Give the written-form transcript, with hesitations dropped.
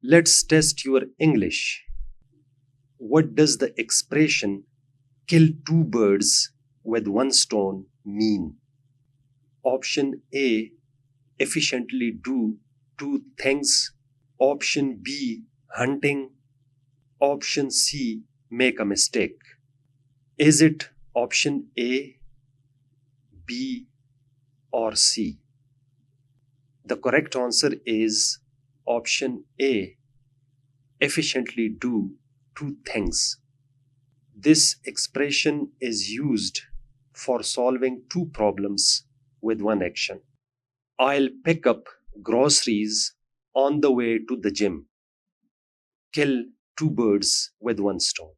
Let's test your English. What does the expression kill two birds with one stone mean? Option A, efficiently do two things. Option B, hunting. Option C, make a mistake. Is it option A, B, or C? The correct answer is option A, efficiently do two things. This expression is used for solving two problems with one action. I'll pick up groceries on the way to the gym. Kill two birds with one stone.